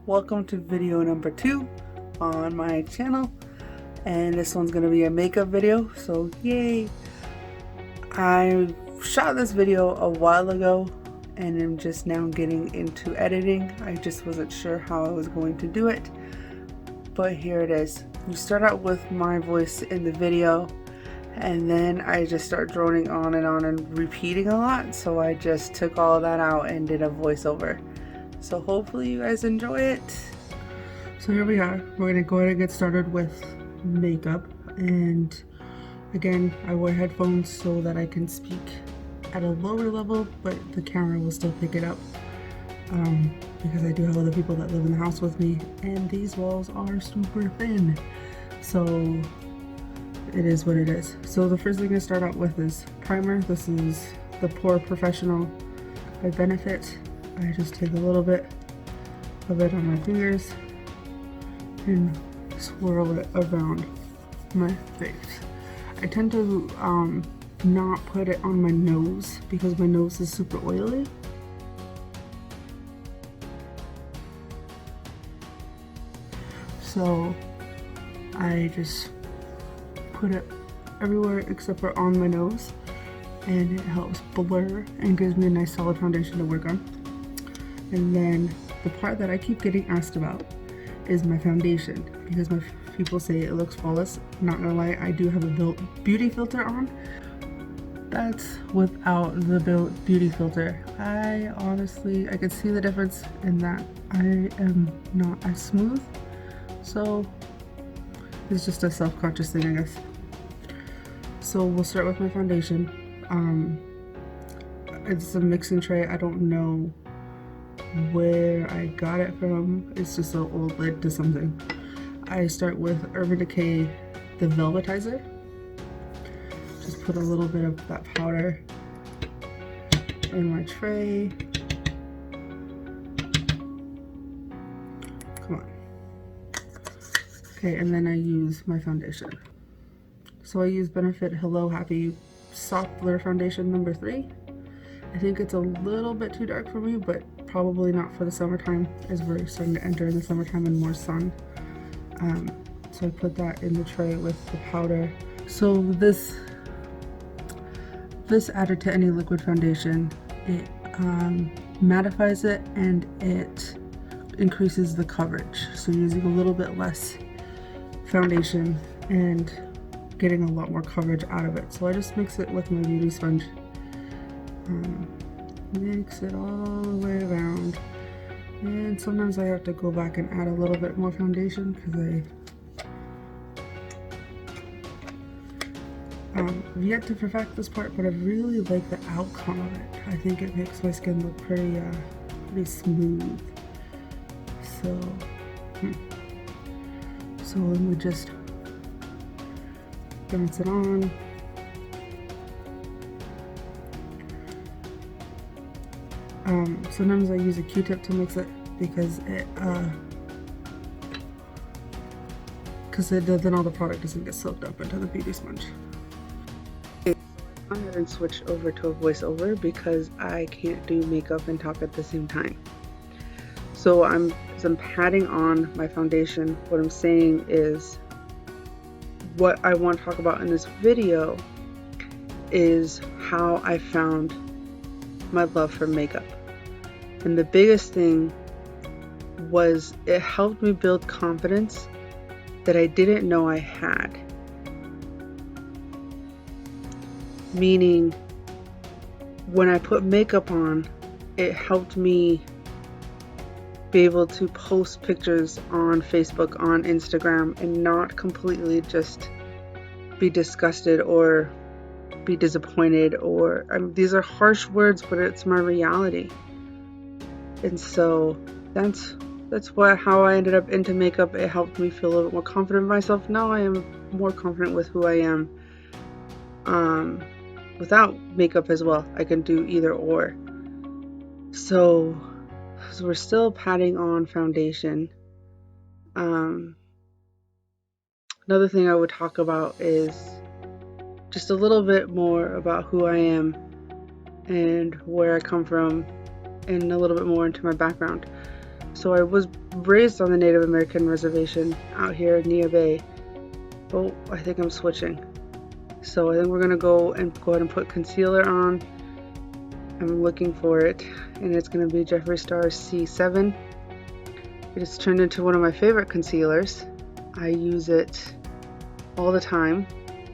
welcome to video number 2 on my channel, and this one's gonna be a makeup video, so yay. I shot this video a while ago and I'm just now getting into editing. I just wasn't sure how I was going to do it, but here it is. You start out with my voice in the video, and then I just start droning on and repeating a lot, so I just took all that out and did a voiceover. So hopefully you guys enjoy it. So here we are. We're gonna go ahead and get started with makeup, and again I wear headphones so that I can speak at a lower level, but the camera will still pick it up because I do have other people that live in the house with me, and these walls are super thin, so it is what it is. So the first thing I start out with is primer. This is the Pore Professional by Benefit. I just take a little bit of it on my fingers and swirl it around my face. I tend to not put it on my nose because my nose is super oily. So I just put it everywhere except for on my nose, and it helps blur and gives me a nice solid foundation to work on. And then the part that I keep getting asked about is my foundation, because my people say it looks flawless. Not gonna lie, I do have a beauty filter on. That's without the beauty filter. I can see the difference in that I am not as smooth, so it's just a self-conscious thing, I guess. So we'll start with my foundation. It's a mixing tray. I don't know where I got it from. It's just an old lid to something. I start with Urban Decay, the Velvetizer. Just put a little bit of that powder in my tray. Come on. Okay, and then I use my foundation. So I use Benefit Hello Happy Soft Blur Foundation number 3. I think it's a little bit too dark for me, but probably not for the summertime, as we're starting to enter in the summertime and more sun. So I put that in the tray with the powder. So this added to any liquid foundation, it mattifies it and it increases the coverage. So you're using a little bit less foundation and getting a lot more coverage out of it. So I just mix it with my beauty sponge. Mix it all the way around, and sometimes I have to go back and add a little bit more foundation because I've yet to perfect this part, but I really like the outcome of it. I think it makes my skin look pretty smooth. So then we just rinse it on. Sometimes I use a Q-tip to mix it because then all the product doesn't get soaked up into the beauty sponge. Okay, so I'm going to switch over to a voiceover because I can't do makeup and talk at the same time. So I'm patting on my foundation. What I'm saying is, what I want to talk about in this video is how I found my love for makeup. And the biggest thing was it helped me build confidence that I didn't know I had. Meaning, when I put makeup on, it helped me be able to post pictures on Facebook, on Instagram, and not completely just be disgusted or be disappointed, or these are harsh words, but it's my reality. And so that's how I ended up into makeup. It helped me feel a little bit more confident in myself. Now I am more confident with who I am without makeup as well. I can do either or. So we're still patting on foundation. Another thing I would talk about is just a little bit more about who I am and where I come from, and a little bit more into my background. So I was raised on the Native American reservation out here in Nia Bay. Oh, I think I'm switching. So I think we're gonna go ahead and put concealer on. I'm looking for it, and it's gonna be Jeffree Star C7. It has turned into one of my favorite concealers. I use it all the time.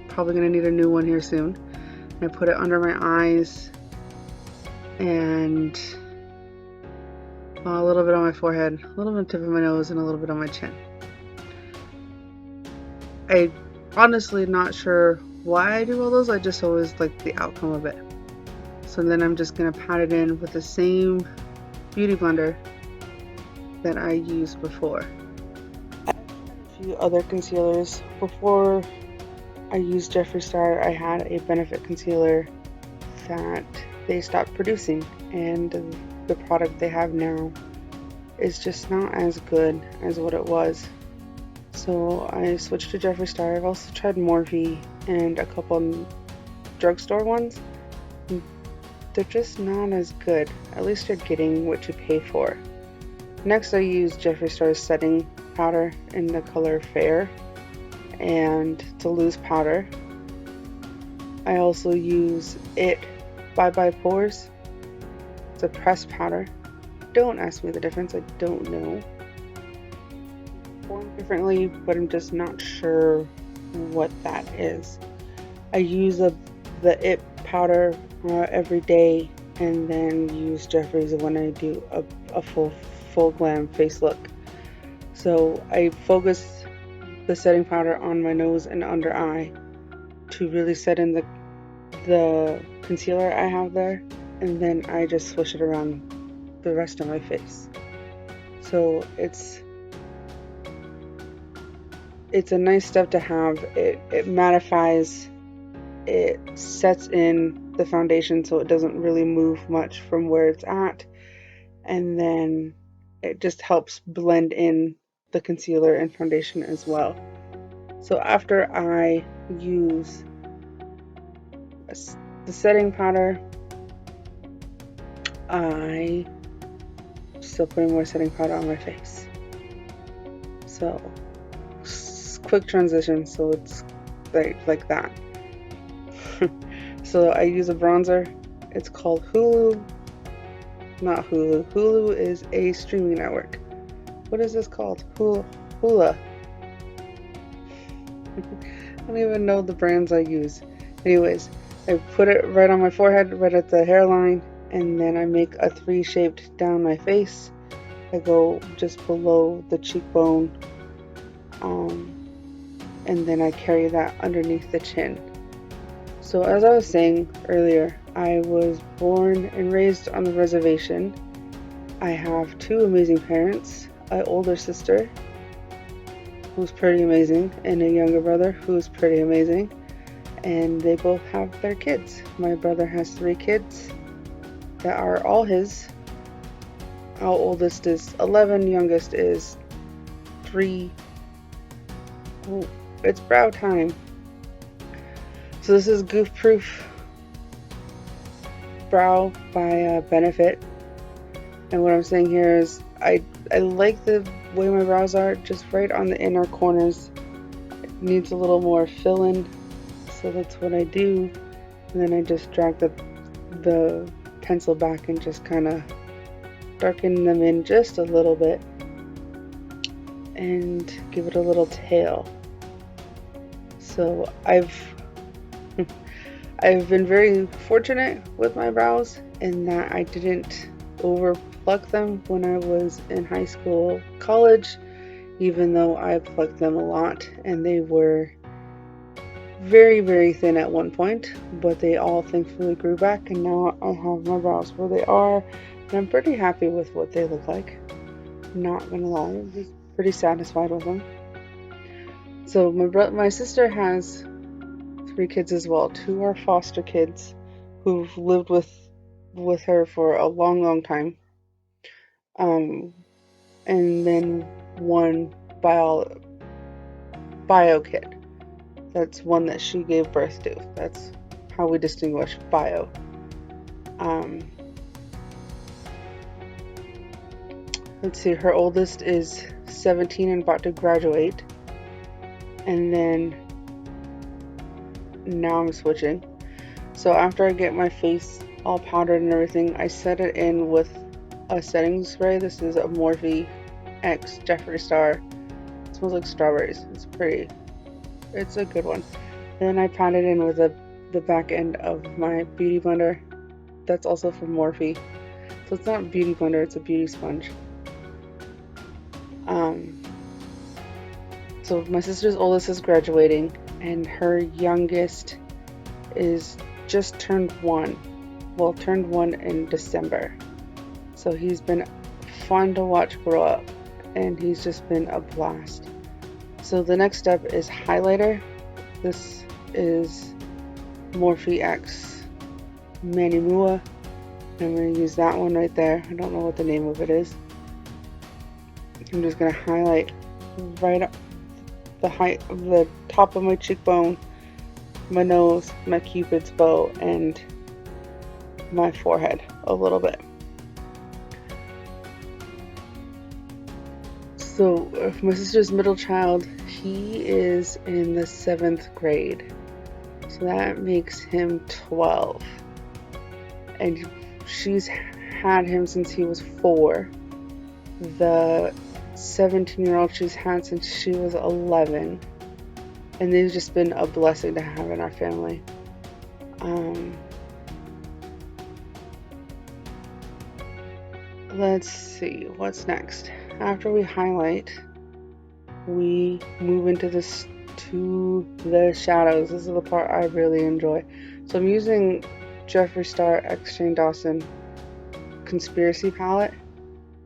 Probably gonna need a new one here soon. I put it under my eyes and a little bit on my forehead, a little bit on the tip of my nose, and a little bit on my chin. I honestly not sure why I do all those. I just always like the outcome of it. So then I'm just gonna pat it in with the same beauty blender that I used before. I've had a few other concealers. Before I used Jeffree Star, I had a Benefit concealer that they stopped producing, and the product they have now is just not as good as what it was. So I switched to Jeffree Star. I've also tried Morphe and a couple drugstore ones. They're just not as good. At least you're getting what you pay for. Next I used Jeffree Star's setting powder in the color Fair and to loose powder. I also use it Bye Bye Pores. It's a pressed powder. Don't ask me the difference, I don't know. Formed differently, but I'm just not sure what that is. I use the it powder every day, and then use Jeffree's when I do a full glam face look. So I focus the setting powder on my nose and under eye to really set in the concealer I have there, and then I just swish it around the rest of my face. So it's a nice step to have. It mattifies, it sets in the foundation so it doesn't really move much from where it's at, and then it just helps blend in the concealer and foundation as well. So after I use the setting powder, I still putting more setting powder on my face. So quick transition, so it's like that. So I use a bronzer. It's called Hulu. Not Hulu. Hulu is a streaming network. What is this called? Hula. I don't even know the brands I use. Anyways, I put it right on my forehead, right at the hairline, and then I make a 3 shaped down my face. I go just below the cheekbone, and then I carry that underneath the chin. So as I was saying earlier, I was born and raised on the reservation. I have 2 amazing parents, an older sister who's pretty amazing, and a younger brother who's pretty amazing, and they both have their kids. My brother has 3 kids that are all his. Our oldest is 11, youngest is 3. Oh, it's brow time. So this is Goof Proof Brow by Benefit. And what I'm saying here is I like the way my brows are, just right on the inner corners. It needs a little more fill in, so that's what I do. And then I just drag the pencil back and just kind of darken them in just a little bit and give it a little tail. So I've been very fortunate with my brows in that I didn't over pluck them when I was in high school, college, even though I plucked them a lot, and they were very, very thin at one point, but they all thankfully grew back, and now I have my brows where they are, and I'm pretty happy with what they look like. Not gonna lie, I'm just pretty satisfied with them. So my sister has 3 kids as well. 2 are foster kids who've lived with her for a long time. And then 1 bio kid. That's one that she gave birth to. That's how we distinguish bio. let's see, her oldest is 17 and about to graduate. And then now I'm switching. So after I get my face all powdered and everything, I set it in with a setting spray. This is a Morphe X Jeffree Star. It smells like strawberries. It's pretty. It's a good one. And then I pat it in with the back end of my beauty blender. That's also from Morphe. So it's not a beauty blender, it's a beauty sponge. So my sister's oldest is graduating, and her youngest is just turned 1. Well, turned 1 in December. So he's been fun to watch grow up, and he's just been a blast. So the next step is highlighter. This is Morphe X Manimua. I'm going to use that one right there. I don't know what the name of it is. I'm just going to highlight right up the height of the top of my cheekbone, my nose, my cupid's bow, and my forehead a little bit. So my sister's middle child, he is in the 7th grade. So that makes him 12. And she's had him since he was 4. The 17-year-old she's had since she was 11. And they've just been a blessing to have in our family. Let's see, what's next? After we highlight, we move into the shadows. This is the part I really enjoy. So I'm using Jeffree Star X Shane Dawson Conspiracy palette.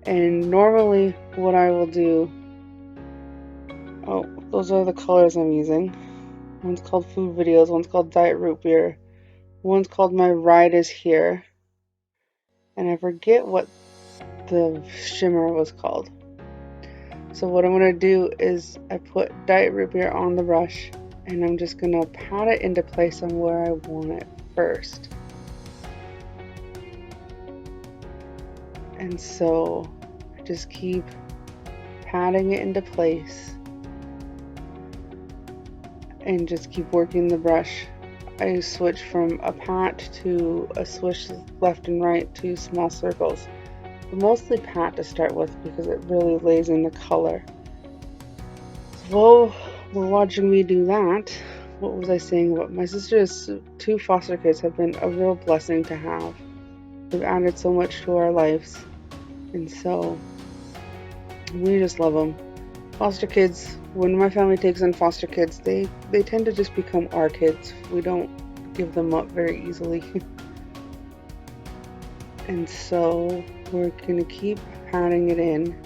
And normally what I will do, oh, those are the colors I'm using. One's called Food Videos, one's called Diet Root Beer, one's called My Ride Is Here, and I forget what the shimmer was called. So what I'm going to do is I put Diet Root Beer on the brush, and I'm just going to pat it into place on where I want it first. And so I just keep patting it into place and just keep working the brush. I switch from a pat to a swish left and right to small circles. But mostly pat to start with because it really lays in the color. So while we're watching me do that, what was I saying about my sister's 2 foster kids have been a real blessing to have. They've added so much to our lives, and so we just love them. Foster kids, when my family takes in foster kids, they tend to just become our kids. We don't give them up very easily. And so we're going to keep patting it in.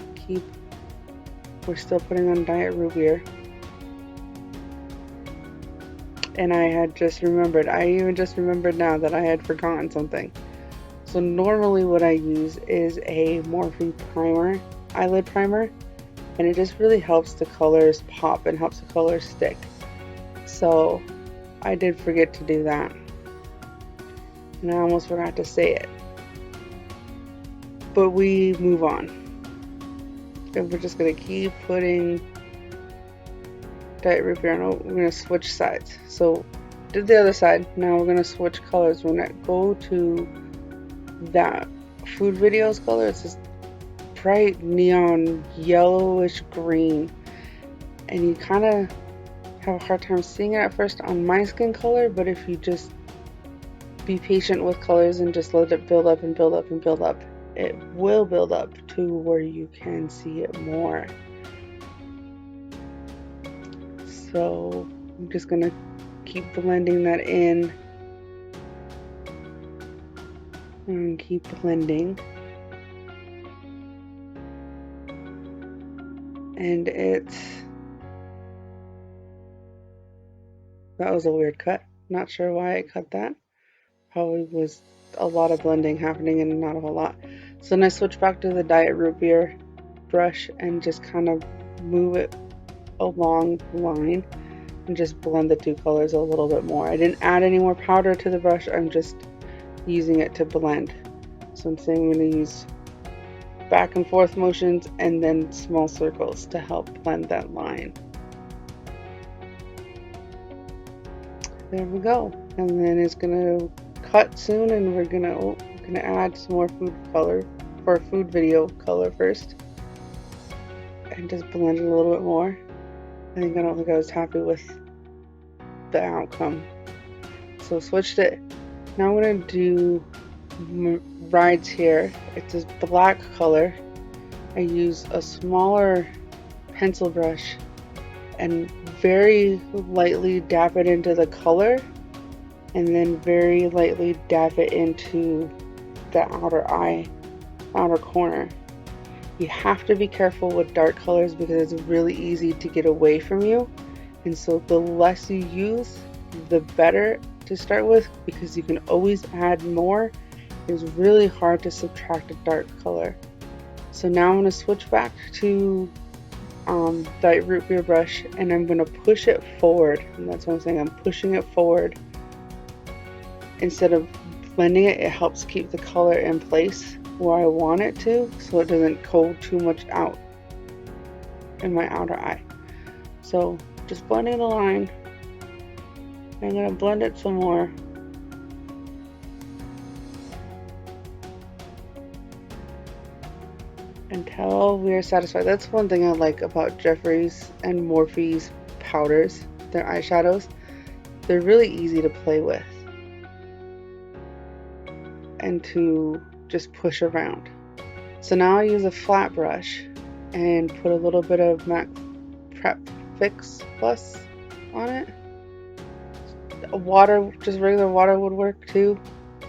We're still putting on Diet Root Beer. And I had just remembered, I even just remembered now that I had forgotten something. So normally what I use is a Morphe primer, eyelid primer, and it just really helps the colors pop and helps the colors stick. So I did forget to do that. And I almost forgot to say it. But we move on. And we're just going to keep putting Diet Root Beer on. We're going to switch sides. So did the other side. Now we're going to switch colors. We're going to go to that Food Videos color. It's this bright neon yellowish green. And you kind of have a hard time seeing it at first on my skin color. But if you just be patient with colors and just let it build up and build up and build up, it will build up to where you can see it more. So I'm just going to keep blending that in and keep blending. And that was a weird cut. Not sure why I cut that. Probably was a lot of blending happening and not a whole lot. So then I switch back to the Diet Root Beer brush and just kind of move it along the line and just blend the 2 colors a little bit more. I didn't add any more powder to the brush. I'm just using it to blend. So I'm saying I'm going to use back and forth motions and then small circles to help blend that line. There we go. And then it's gonna cut soon, and we're gonna add some more food color for food video color first, and just blend it a little bit more. I don't think I was happy with the outcome, so switched it. Now I'm gonna do rides here. It's this black color. I use a smaller pencil brush and very lightly dab it into the color, and then very lightly dab it into the outer corner. You have to be careful with dark colors because it's really easy to get away from you, and so the less you use, the better to start with, because you can always add more. It's really hard to subtract a dark color. So now I'm going to switch back to Diet Root Beer brush, and I'm going to push it forward, and that's what I'm saying, I'm pushing it forward. Instead of blending it, it helps keep the color in place where I want it to, so it doesn't go too much out in my outer eye. So just blending the line. I'm going to blend it some more. Until we are satisfied. That's one thing I like about Jeffree's and Morphe's powders, their eyeshadows. They're really easy to play with and to just push around. So now I use a flat brush and put a little bit of MAC Prep Fix Plus on it. Water, just regular water would work too.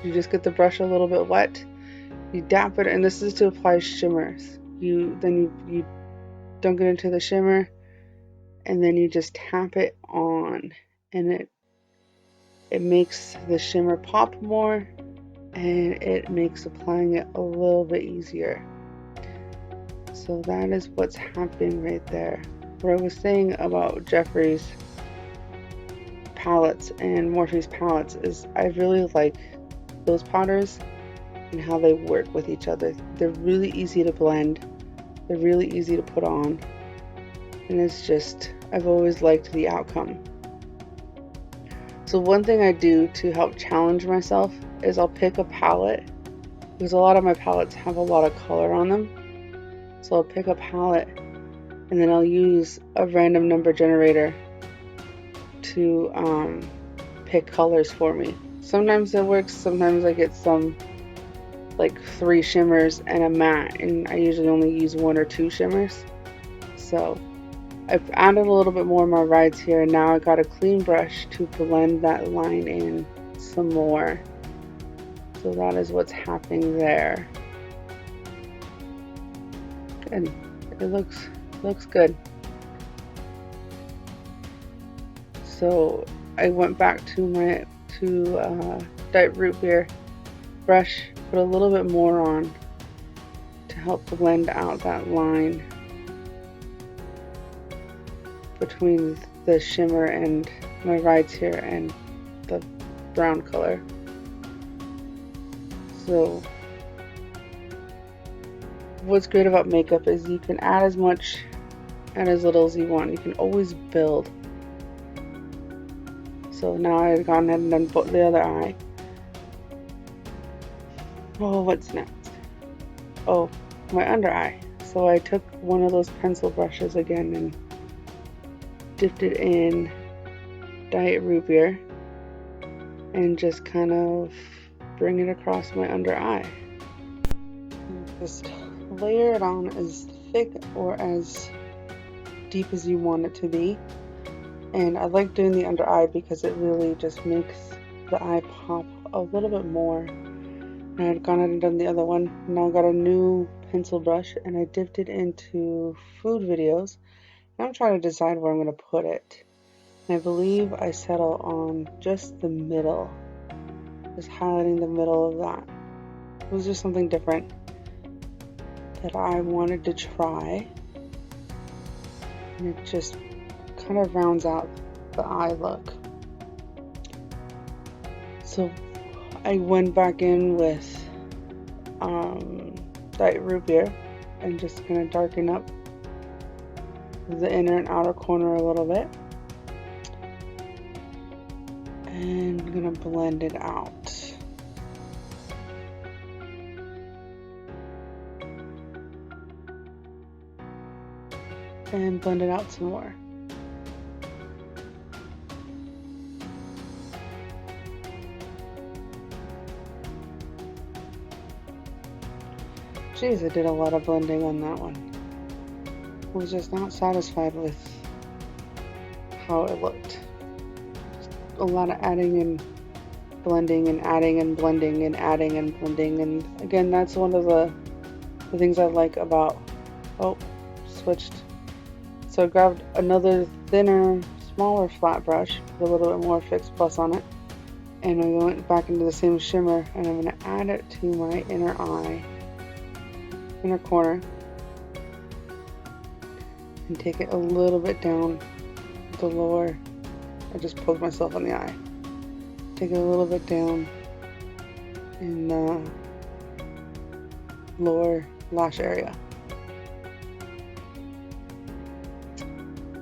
You just get the brush a little bit wet. You dab it, and this is to apply shimmers. You dunk it into the shimmer, and then you just tap it on, and it makes the shimmer pop more, and it makes applying it a little bit easier. So that is what's happening right there. What I was saying about Jeffree's palettes and Morphe's palettes is I really like those powders and how they work with each other. They're really easy to blend, they're really easy to put on, and it's just, I've always liked the outcome. So one thing I do to help challenge myself is I'll pick a palette, because a lot of my palettes have a lot of color on them. So I'll pick a palette, and then I'll use a random number generator to pick colors for me. Sometimes it works, sometimes I get some like 3 shimmers and a matte, and I usually only use 1 or 2 shimmers. So I've added a little bit more of my rides here, and now I got a clean brush to blend that line in some more. So that is what's happening there. Good. It looks good. So I went back to my Diet Root Beer brush, put a little bit more on to help blend out that line between the shimmer and my rides here and the brown color. So what's great about makeup is you can add as much and as little as you want. You can always build. So now I've gone ahead and done the other eye. Oh, what's next? Oh, my under eye. So I took one of those pencil brushes again and dipped it in Diet Root Beer and just kind of bring it across my under eye. Just layer it on as thick or as deep as you want it to be. And I like doing the under eye because it really just makes the eye pop a little bit more. And I'd gone ahead and done the other one. Now I got a new pencil brush and I dipped it into food videos. And I'm trying to decide where I'm going to put it. And I believe I settle on just the middle. Just highlighting the middle of that. It was just something different that I wanted to try. And it just kind of rounds out the eye look. So I went back in with Diet Root Beer and just gonna darken up the inner and outer corner a little bit. And I'm gonna blend it out. And blend it out some more. Geez, I did a lot of blending on that one. I was just not satisfied with how it looked. Just a lot of adding and blending and adding and blending and adding and blending. And again, that's one of the things I like about, oh, switched. So I grabbed another thinner, smaller flat brush with a little bit more Fix Plus on it. And I went back into the same shimmer, and I'm going to add it to my inner eye, inner corner, and take it a little bit down the lower. I just poked myself in the eye. Take it a little bit down in the lower lash area.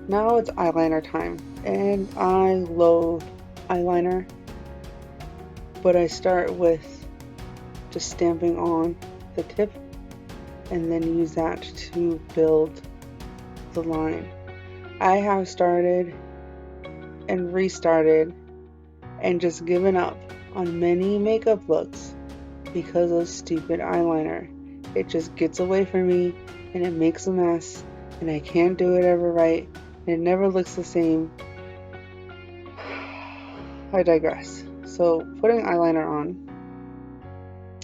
Now it's eyeliner time, and I loathe eyeliner, but I start with just stamping on the tip and then use that to build the line. I have started and restarted and just given up on many makeup looks because of stupid eyeliner. It just gets away from me and it makes a mess, and I can't do it ever right. It never looks the same. I digress. So putting eyeliner on,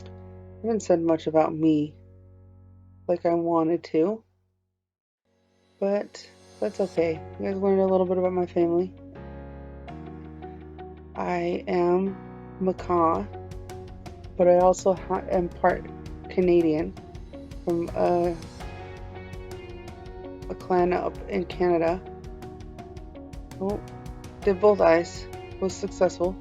I haven't said much about me like I wanted to, but that's okay. You guys learned a little bit about my family. I am Macaw, but I also am part Canadian from a clan up in Canada. Oh, did both eyes, was successful.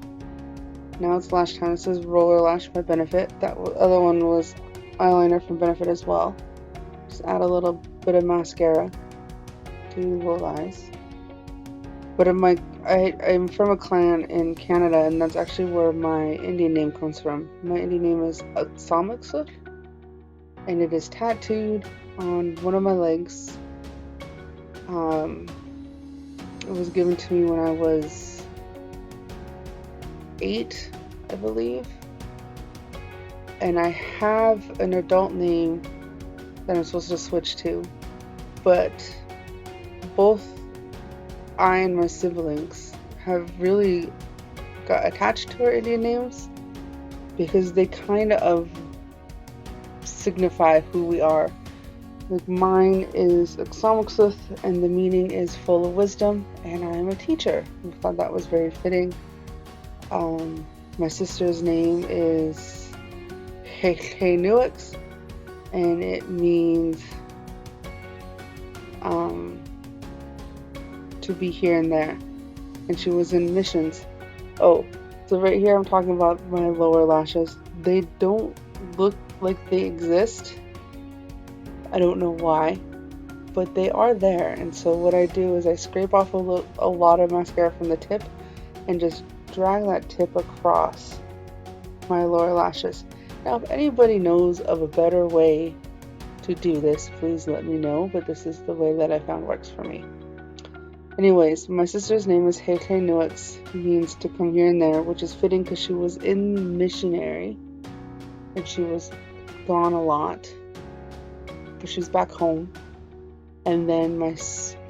Now it's lash time. This is roller lash by Benefit. That other one was eyeliner from Benefit as well. Just add a little bit of mascara to both eyes. But I'm from a clan in Canada, and that's actually where my Indian name comes from. My Indian name is Aksamixut, and it is tattooed on one of my legs. It was given to me when I was 8, I believe. And I have an adult name that I'm supposed to switch to, but both I and my siblings have really got attached to our Indian names because they kind of signify who we are. Like mine is Aksamixuth, and the meaning is full of wisdom, and I am a teacher. I thought that was very fitting. My sister's name is Denney-Cox, and it means to be here and there, and she was in missions. Oh, so right here I'm talking about my lower lashes. They don't look like they exist. I don't know why, but they are there. And so what I do is I scrape off a lot of mascara from the tip and just drag that tip across my lower lashes. Now, if anybody knows of a better way to do this, please let me know, but this is the way that I found works for me. Anyways, my sister's name is Denney-Cox, means to come here and there, which is fitting because she was in missionary and she was gone a lot, but she's back home. And then my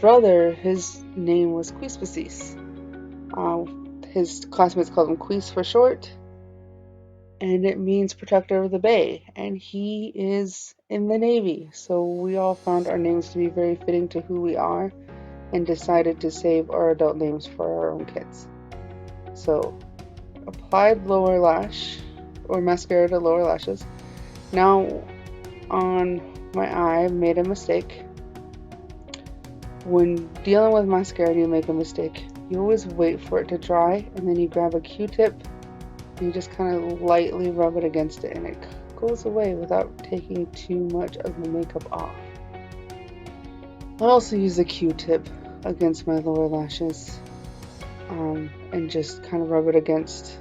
brother, his name was Quispacis. His classmates called him Quis for short, and it means protector of the bay, and he is in the Navy. So we all found our names to be very fitting to who we are and decided to save our adult names for our own kids. So applied lower lash or mascara to lower lashes. Now on my eye, I made a mistake. When dealing with mascara, you make a mistake. You always wait for it to dry, and then you grab a Q-tip and you just kind of lightly rub it against it, and it goes away without taking too much of the makeup off. I'll also use a Q-tip against my lower lashes and just kind of rub it against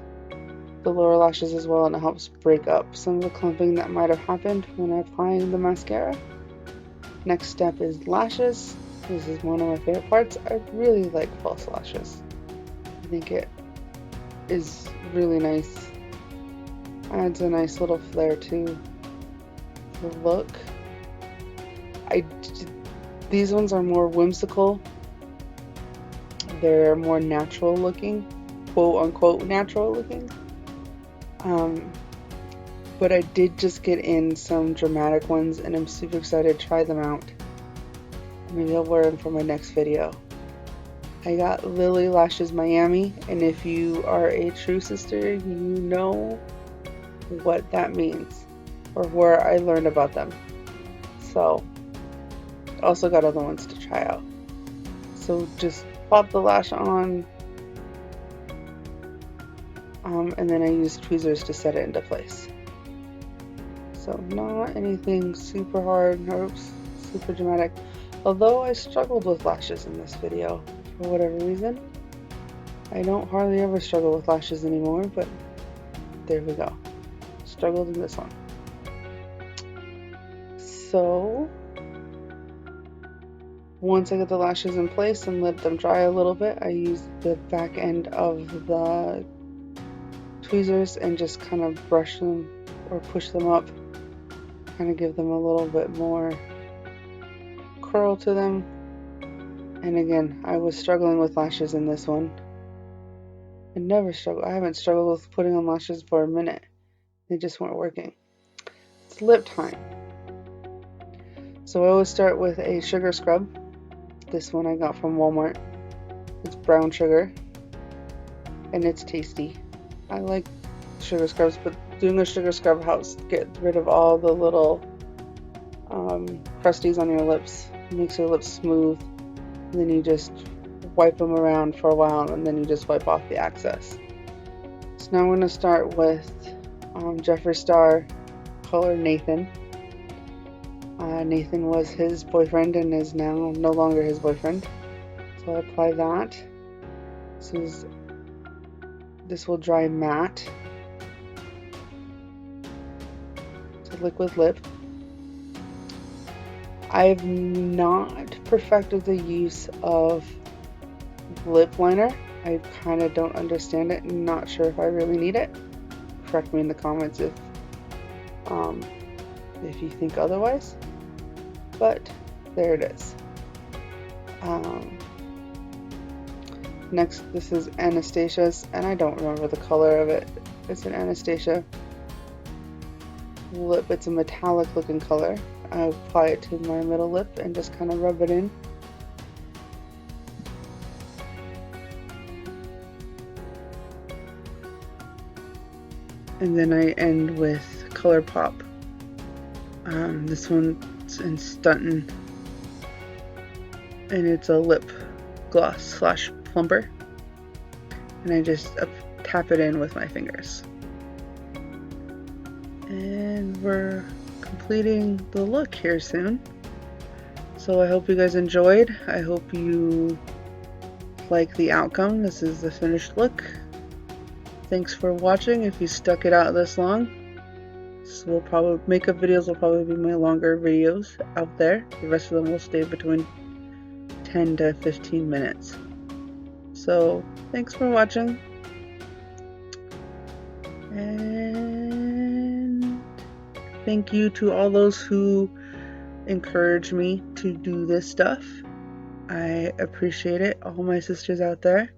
the lower lashes as well, and it helps break up some of the clumping that might have happened when applying the mascara. Next step is lashes. This is one of my favorite parts. I really like false lashes. I think it is really nice. Adds a nice little flair to the look. These ones are more whimsical. They're more natural looking, quote unquote natural looking. But I did just get in some dramatic ones and I'm super excited to try them out. Maybe I'll wear them for my next video. I got Lily Lashes Miami, and if you are a true sister, you know what that means or where I learned about them. So, also got other ones to try out. So just pop the lash on, and then I use tweezers to set it into place. So not anything super hard or super dramatic. Although I struggled with lashes in this video for whatever reason. I don't hardly ever struggle with lashes anymore, but there we go. Struggled in this one. So once I get the lashes in place and let them dry a little bit, I use the back end of the tweezers and just kind of brush them or push them up, kind of give them a little bit more curl to them. And again, I was struggling with lashes in this one. I haven't struggled with putting on lashes for a minute. They just weren't working. It's lip time. So I always start with a sugar scrub. This one I got from Walmart. It's brown sugar and it's tasty. I like sugar scrubs, but doing a sugar scrub helps get rid of all the little crusties on your lips. It makes your lips smooth. And then you just wipe them around for a while and then you just wipe off the excess. So now I'm going to start with Jeffree Star color Nathan. Nathan was his boyfriend and is now no longer his boyfriend. So I apply that. This will dry matte. It's a liquid lip. I've not perfected the use of lip liner. I kind of don't understand it. Not sure if I really need it. Correct me in the comments if you think otherwise. But there it is. Next, this is Anastasia's, and I don't remember the color of it. It's an Anastasia lip. It's a metallic looking color. I apply it to my middle lip and just kind of rub it in. And then I end with ColourPop. This one's in Stuntin', and it's a lip gloss / plumper, and I just tap it in with my fingers. And we're completing the look here soon. So I hope you guys enjoyed. I hope you like the outcome. This is the finished look. Thanks for watching if you stuck it out this long. So we'll probably makeup videos will probably be my longer videos out there. The rest of them will stay between 10 to 15 minutes. So thanks for watching. And thank you to all those who encourage me to do this stuff. I appreciate it. All my sisters out there.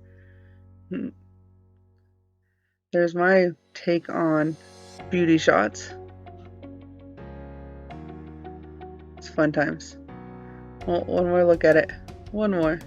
There's my take on beauty shots. It's fun times. Well, one more look at it. One more.